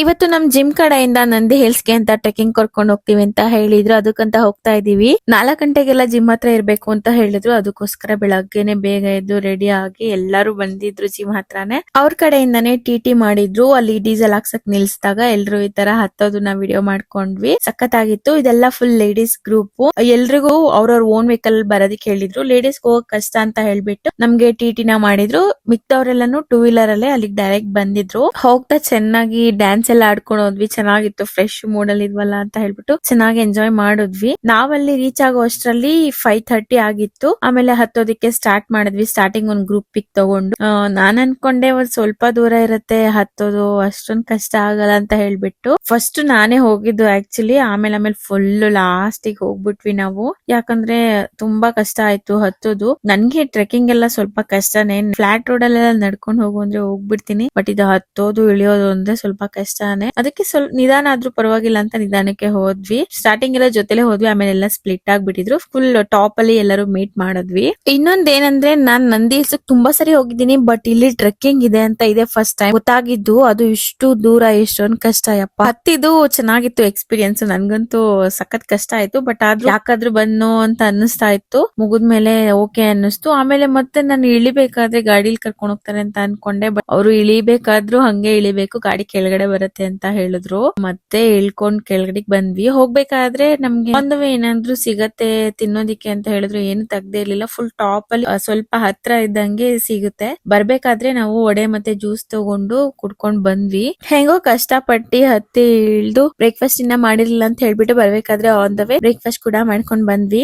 ಇವತ್ತು ನಮ್ ಜಿಮ್ ಕಡೆಯಿಂದ ನಂದಿ ಹಿಲ್ಸ್ಗೆ ಅಂತ ಟ್ರೆಕಿಂಗ್ ಕರ್ಕೊಂಡು ಹೋಗ್ತೀವಿ ಅಂತ ಹೇಳಿದ್ರು. ಅದಕ್ಕಂತ ಹೋಗ್ತಾ ಇದೀವಿ. 4 ಗಂಟೆಗೆಲ್ಲ ಜಿಮ್ ಹತ್ರ ಇರ್ಬೇಕು ಅಂತ ಹೇಳಿದ್ರು. ಅದಕ್ಕೋಸ್ಕರ ಬೆಳಗ್ಗೆನೆ ಬೇಗ ಎದ್ದು ರೆಡಿ ಆಗಿ ಎಲ್ಲರೂ ಬಂದಿದ್ರು ಜಿಮ್ ಹತ್ರನೇ. ಅವ್ರ ಕಡೆಯಿಂದಾನೇ ಟಿ ಮಾಡಿದ್ರು. ಅಲ್ಲಿ ಡೀಸೆಲ್ ಹಾಕ್ಸಕ್ ನಿಲ್ಸಿದಾಗ ಎಲ್ರು ಈ ತರ ಹತ್ತೋದನ್ನ ವಿಡಿಯೋ ಮಾಡ್ಕೊಂಡ್ವಿ. ಸಖತ್ತಾಗಿತ್ತು. ಇದೆಲ್ಲ ಫುಲ್ ಲೇಡೀಸ್ ಗ್ರೂಪ್. ಎಲ್ರಿಗೂ ಅವ್ರವ್ರ ಓನ್ ವೆಹಿಕಲ್ ಬರೋದಕ್ಕೆ ಹೇಳಿದ್ರು. ಲೇಡೀಸ್ ಹೋಗಕ್ ಕಷ್ಟ ಅಂತ ಹೇಳ್ಬಿಟ್ಟು ನಮ್ಗೆ ಟಿಟಿನ ಮಾಡಿದ್ರು. ಮಿಕ್ದವ್ರೆಲ್ಲಾನು 2 ವೀಲರ್ ಅಲ್ಲೇ ಅಲ್ಲಿಗೆ ಡೈರೆಕ್ಟ್ ಬಂದಿದ್ರು. ಹೋಗ್ತಾ ಚೆನ್ನಾಗಿ ಡ್ಯಾನ್ಸ್ ಎಲ್ಲ ಆಡ್ಕೊಂಡು ಹೋದ್ವಿ. ಚೆನ್ನಾಗಿತ್ತು. ಫ್ರೆಶ್ ಮೂಡ್ ಅಲ್ಲಿ ಇದ್ವಲ್ಲ ಅಂತ ಹೇಳ್ಬಿಟ್ಟು ಚೆನ್ನಾಗಿ ಎಂಜಾಯ್ ಮಾಡಿದ್ವಿ. ನಾವಲ್ಲಿ ರೀಚ್ ಆಗೋ ಅಷ್ಟರಲ್ಲಿ 5:30 ಆಗಿತ್ತು. ಆಮೇಲೆ ಹತ್ತೋದಿಕ್ಕೆ ಸ್ಟಾರ್ಟ್ ಮಾಡಿದ್ವಿ. ಸ್ಟಾರ್ಟಿಂಗ್ ಒಂದ್ ಗ್ರೂಪ್ ಪಿಕ್ ತಗೊಂಡು ನಾನ್ ಅನ್ಕೊಂಡೆ ಒಂದ್ ಸ್ವಲ್ಪ ದೂರ ಇರುತ್ತೆ ಹತ್ತೋದು, ಅಷ್ಟೊಂದ್ ಕಷ್ಟ ಆಗಲ್ಲ ಅಂತ ಹೇಳ್ಬಿಟ್ಟು ಫಸ್ಟ್ ನಾನೇ ಹೋಗಿದ್ದು ಆಕ್ಚುಲಿ. ಆಮೇಲೆ ಫುಲ್ ಲಾಸ್ಟ್ ಗೆ ಹೋಗ್ಬಿಟ್ವಿ ನಾವು. ಯಾಕಂದ್ರೆ ತುಂಬಾ ಕಷ್ಟ ಆಯ್ತು ಹತ್ತೋದು. ನನ್ಗೆ ಟ್ರೆಕಿಂಗ್ ಎಲ್ಲ ಸ್ವಲ್ಪ ಕಷ್ಟನೇ. ಫ್ಲಾಟ್ ರೋಡ್ ಅಲ್ಲೆಲ್ಲ ನಡ್ಕೊಂಡು ಹೋಗು ಅಂದ್ರೆ ಹೋಗ್ಬಿಡ್ತೀನಿ. ಬಟ್ ಇದು ಹತ್ತೋದು ಇಳಿಯೋದು ಅಂದ್ರೆ ಸ್ವಲ್ಪ ಕಷ್ಟನೇ. ಅದಕ್ಕೆ ಸ್ವಲ್ಪ ನಿಧಾನ ಆದ್ರೂ ಪರವಾಗಿಲ್ಲ ಅಂತ ನಿಧಾನಕ್ಕೆ ಹೋದ್ವಿ. ಸ್ಟಾರ್ಟಿಂಗ್ ಎಲ್ಲ ಜೊತೆಲೆ ಹೋದ್ವಿ. ಆಮೇಲೆ ಎಲ್ಲ ಸ್ಪ್ಲಿಟ್ ಆಗ್ಬಿಟ್ಟಿದ್ರು. ಫುಲ್ ಟಾಪ್ ಅಲ್ಲಿ ಎಲ್ಲರೂ ಮೀಟ್ ಮಾಡಿದ್ವಿ. ಇನ್ನೊಂದ್ ಏನಂದ್ರೆ ನಾನ್ ನಂದಿ ಹಿಲ್ಸ್ ತುಂಬಾ ಸರಿ ಹೋಗಿದ್ದೀನಿ. ಬಟ್ ಇಲ್ಲಿ ಟ್ರೆಕ್ಕಿಂಗ್ ಇದೆ ಅಂತ ಇದೆ ಫಸ್ಟ್ ಟೈಮ್ ಗೊತ್ತಾಗಿದ್ದು. ಅದು ಇಷ್ಟು ದೂರ ಎಷ್ಟೊಂದ್ ಕಷ್ಟ ಯಪ್ಪ. ಹತ್ತಿದ್ದು ಚೆನ್ನಾಗಿತ್ತು ಎಕ್ಸ್ಪೀರಿಯನ್ಸ್. ನನ್ಗಂತೂ ಸಖತ್ ಕಷ್ಟ ಆಯ್ತು. ಬಟ್ ಆದ್ರೂ ಯಾಕಾದ್ರೂ ಬನ್ನು ಅಂತ ಅನ್ನಿಸ್ತಾ ಇತ್ತು. ಮುಗಿದ್ಮೇಲೆ ಓಕೆ ಅನ್ನಿಸ್ತು. ಆಮೇಲೆ ಮತ್ತೆ ನಾನು ಇಳಿಬೇಕಾದ್ರೆ ಗಾಡಿಲಿ ಕರ್ಕೊಂಡು ಹೋಗ್ತಾರೆ ಅಂತ ಅನ್ಕೊಂಡೆ. ಬಟ್ ಅವರು ಇಳಿಬೇಕಾದ್ರೂ ಹಂಗೆ ಇಳಿಬೇಕು, ಗಾಡಿ ಕೆಳಗಡೆ ಬರುತ್ತೆ ಅಂತ ಹೇಳಿದ್ರು. ಮತ್ತೆ ಇಳ್ಕೊಂಡ್ ಕೆಳಗಡೆ ಬಂದ್ವಿ. ಹೋಗ್ಬೇಕಾದ್ರೆ ನಮ್ಗೆ ಒಂದು ಏನಾದ್ರು ಸಿಗತ್ತೆ ತಿನ್ನೋದಿಕ್ಕೆ ಅಂತ ಹೇಳಿದ್ರು. ಏನು ತೆಗ್ದೇ ಇರ್ಲಿಲ್ಲ. ಫುಲ್ ಟಾಪ್ ಅಲ್ಲಿ ಸ್ವಲ್ಪ ಹತ್ರ ಇದ್ದಂಗೆ ಸಿಗುತ್ತೆ. ಬರ್ಬೇಕಾದ್ರೆ ನಾವು ವಡೆ ಮತ್ತೆ ಜ್ಯೂಸ್ ತಗೊಂಡು ಕುಡ್ಕೊಂಡ್ ಬಂದ್ವಿ. ಹೆಂಗೋ ಕಷ್ಟಪಟ್ಟಿ ಹತ್ತಿ ಇಳ್ದು ಬ್ರೇಕ್ಫಾಸ್ಟ್ ಇನ್ನ ಮಾಡಿರ್ಲಿಲ್ಲ ಅಂತ ಹೇಳ್ಬಿಟ್ಟು ಬರ್ಬೇಕಾದ್ರೆ ಆನ್ ದ ವೇ ಬ್ರೇಕ್ಫಾಸ್ಟ್ ಕೂಡ ಮಾಡ್ಕೊಂಡ್ ಬಂದ್ವಿ.